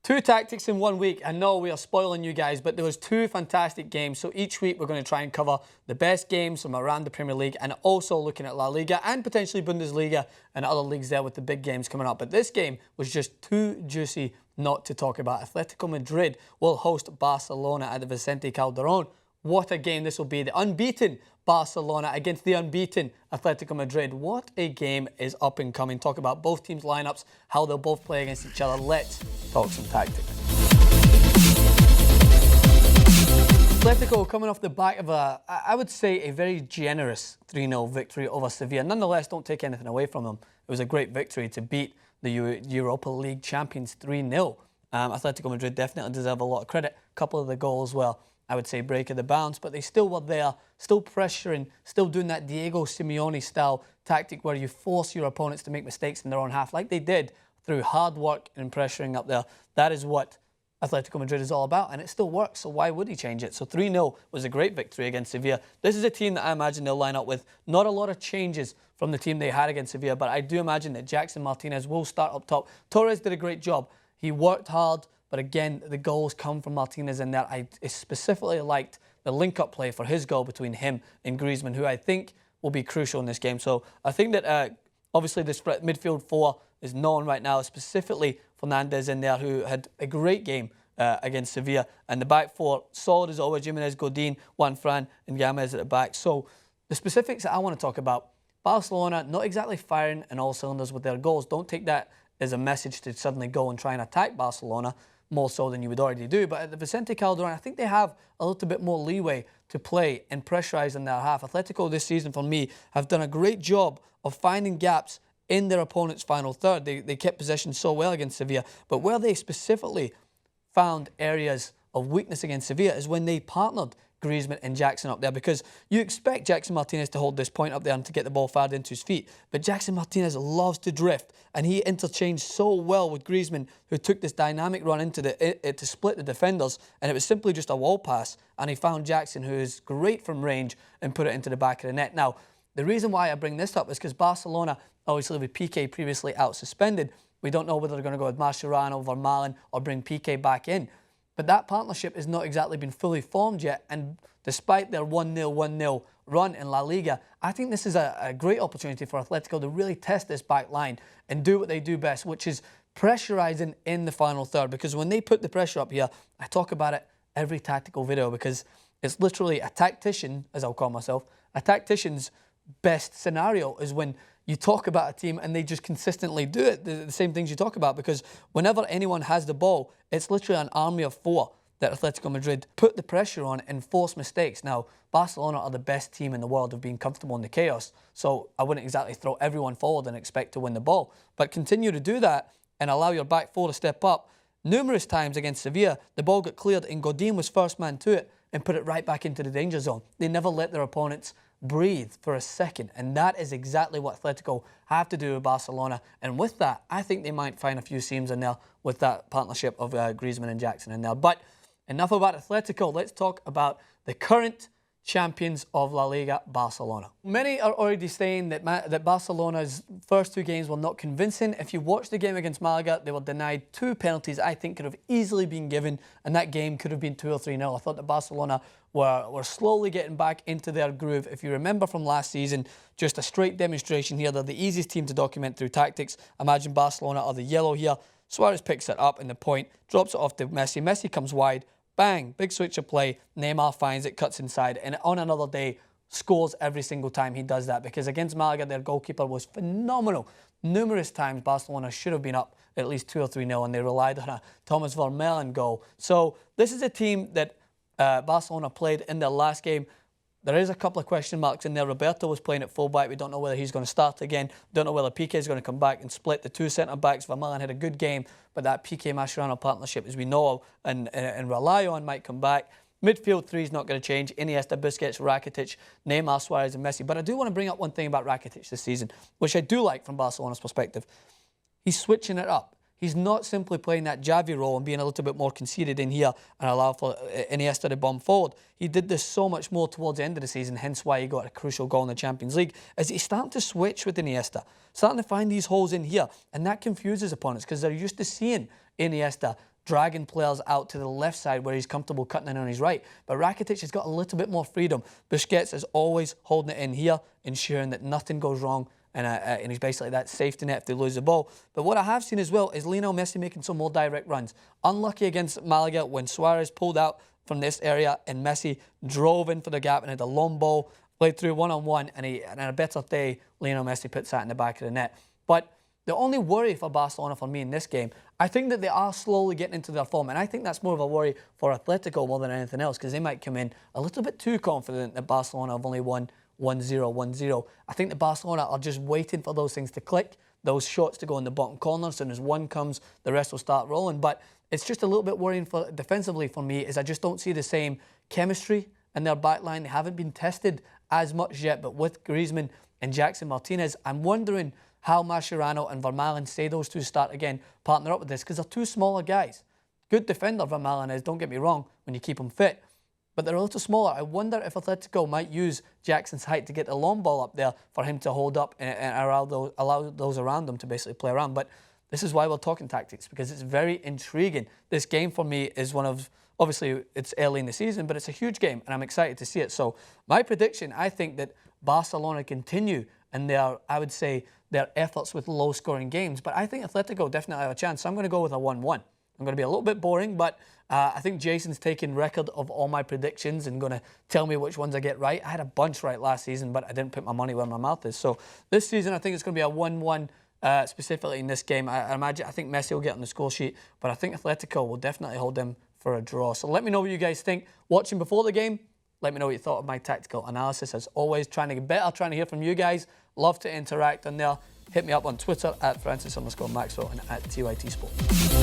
Two tactics in 1 week. I know we are spoiling you guys, but there was two fantastic games. So each week we're going to try and cover the best games from around the Premier League and also looking at La Liga and potentially Bundesliga and other leagues there with the big games coming up. But this game was just too juicy not to talk about. Atletico Madrid will host Barcelona at the Vicente Calderón. What a game this will be. The unbeaten Barcelona against the unbeaten Atletico Madrid. What a game is up and coming. Talk about both teams' lineups, how they'll both play against each other. Let's talk some tactics. Atletico coming off the back of I would say, a very generous 3-0 victory over Sevilla. Nonetheless, don't take anything away from them. It was a great victory to beat the Europa League champions 3-0. Atletico Madrid definitely deserve a lot of credit. A couple of the goals, well, I would say break of the bounce, but they still were there, still pressuring, still doing that Diego Simeone style tactic where you force your opponents to make mistakes in their own half, like they did through hard work and pressuring up there. That is what Atletico Madrid is all about, and it still works, so why would he change it? So 3-0 was a great victory against Sevilla. This is a team that I imagine they'll line up with not a lot of changes from the team they had against Sevilla, but I do imagine that Jackson Martinez will start up top. Torres did a great job. He worked hard, but again, the goals come from Martinez in there. I specifically liked the link-up play for his goal between him and Griezmann, who I think will be crucial in this game. So I think that obviously this midfield four is known right now, specifically Fernandes in there, who had a great game against Sevilla. And the back four, solid as always, Jimenez, Godin, Juan Fran, and Gomez at the back. So the specifics that I want to talk about, Barcelona not exactly firing in all cylinders with their goals. Don't take that as a message to suddenly go and try and attack Barcelona more so than you would already do. But at the Vicente Calderón, I think they have a little bit more leeway to play and pressurise in their half. Atletico this season, for me, have done a great job of finding gaps in their opponent's final third. They kept possession so well against Sevilla, but where they specifically found areas of weakness against Sevilla is when they partnered Griezmann and Jackson up there, because you expect Jackson Martinez to hold this point up there and to get the ball fired into his feet. But Jackson Martinez loves to drift, and he interchanged so well with Griezmann, who took this dynamic run into to split the defenders, and it was simply just a wall pass, and he found Jackson, who is great from range, and put it into the back of the net. Now, the reason why I bring this up is because Barcelona, obviously with Piqué previously out suspended, we don't know whether they're going to go with Mascherano, Vermaelen, or bring Piqué back in. But that partnership has not exactly been fully formed yet, and despite their 1-0, 1-0 run in La Liga, I think this is a great opportunity for Atletico to really test this back line and do what they do best, which is pressurising in the final third. Because when they put the pressure up here, I talk about it every tactical video, because it's literally a tactician, as I'll call myself, a tactician's best scenario is when you talk about a team and they just consistently do it, the same things you talk about, because whenever anyone has the ball, it's literally an army of four that Atletico Madrid put the pressure on and force mistakes. Now, Barcelona are the best team in the world of being comfortable in the chaos, so I wouldn't exactly throw everyone forward and expect to win the ball, but continue to do that and allow your back four to step up. Numerous times against Sevilla, the ball got cleared and Godin was first man to it and put it right back into the danger zone. They never let their opponents breathe for a second, and that is exactly what Atletico have to do with Barcelona. And with that, I think they might find a few seams in there with that partnership of Griezmann and Jackson in there. But enough about Atletico. Let's talk about the current champions of La Liga, Barcelona. Many are already saying that Barcelona's first two games were not convincing. If you watch the game against Malaga, they were denied two penalties I think could have easily been given, and that game could have been 2 or 3-0. I thought that Barcelona were slowly getting back into their groove. If you remember from last season, just a straight demonstration here. They're the easiest team to document through tactics. Imagine Barcelona are the yellow here. Suarez picks it up in the point, drops it off to Messi. Messi comes wide. Bang, big switch of play, Neymar finds it, cuts inside, and on another day, scores every single time he does that, because against Malaga, their goalkeeper was phenomenal. Numerous times, Barcelona should have been up at least 2 or 3-0, and they relied on a Thomas Vermaelen goal. So this is a team that Barcelona played in their last game. There is a couple of question marks in there. Roberto was playing at fullback. We don't know whether he's going to start again. Don't know whether Piqué is going to come back and split the two centre-backs. Vermaelen had a good game, but that Piqué-Mascherano partnership, as we know and rely on, might come back. Midfield three is not going to change. Iniesta, Busquets, Rakitic, Neymar, Suarez and Messi. But I do want to bring up one thing about Rakitic this season, which I do like from Barcelona's perspective. He's switching it up. He's not simply playing that Xavi role and being a little bit more conceited in here and allow for Iniesta to bomb forward. He did this so much more towards the end of the season, hence why he got a crucial goal in the Champions League, as he's starting to switch with Iniesta, starting to find these holes in here, and that confuses opponents because they're used to seeing Iniesta dragging players out to the left side where he's comfortable cutting in on his right. But Rakitic has got a little bit more freedom. Busquets is always holding it in here, ensuring that nothing goes wrong, and he's basically that safety net if they lose the ball. But what I have seen as well is Lionel Messi making some more direct runs. Unlucky against Malaga when Suarez pulled out from this area and Messi drove in for the gap and had a long ball, played through one-on-one, and on a better day, Lionel Messi puts that in the back of the net. But the only worry for Barcelona for me in this game, I think that they are slowly getting into their form, and I think that's more of a worry for Atletico more than anything else, because they might come in a little bit too confident that Barcelona have only won 1-0, 1-0. I think that Barcelona are just waiting for those things to click, those shots to go in the bottom corner. As soon as one comes, the rest will start rolling. But it's just a little bit worrying for defensively for me, is I just don't see the same chemistry in their back line. They haven't been tested as much yet, but with Griezmann and Jackson Martinez, I'm wondering how Mascherano and Vermaelen, say those two start again, partner up with this, because they're two smaller guys. Good defender Vermaelen is, don't get me wrong, when you keep him fit. But they're a little smaller. I wonder if Atletico might use Jackson's height to get the long ball up there for him to hold up and allow those around him to basically play around. But this is why we're talking tactics, because it's very intriguing. This game for me is one of, obviously it's early in the season, but it's a huge game and I'm excited to see it. So my prediction, I think that Barcelona continue in their, I would say, their efforts with low-scoring games. But I think Atletico definitely have a chance. So I'm going to go with a 1-1. I'm going to be a little bit boring, but I think Jason's taking record of all my predictions and going to tell me which ones I get right. I had a bunch right last season, but I didn't put my money where my mouth is. So this season, I think it's going to be a 1-1, specifically in this game. I think Messi will get on the score sheet, but I think Atletico will definitely hold them for a draw. So let me know what you guys think. Watching before the game, let me know what you thought of my tactical analysis. As always, trying to get better, trying to hear from you guys. Love to interact on there. Hit me up on Twitter at Francis_Maxwell and at TYT Sport.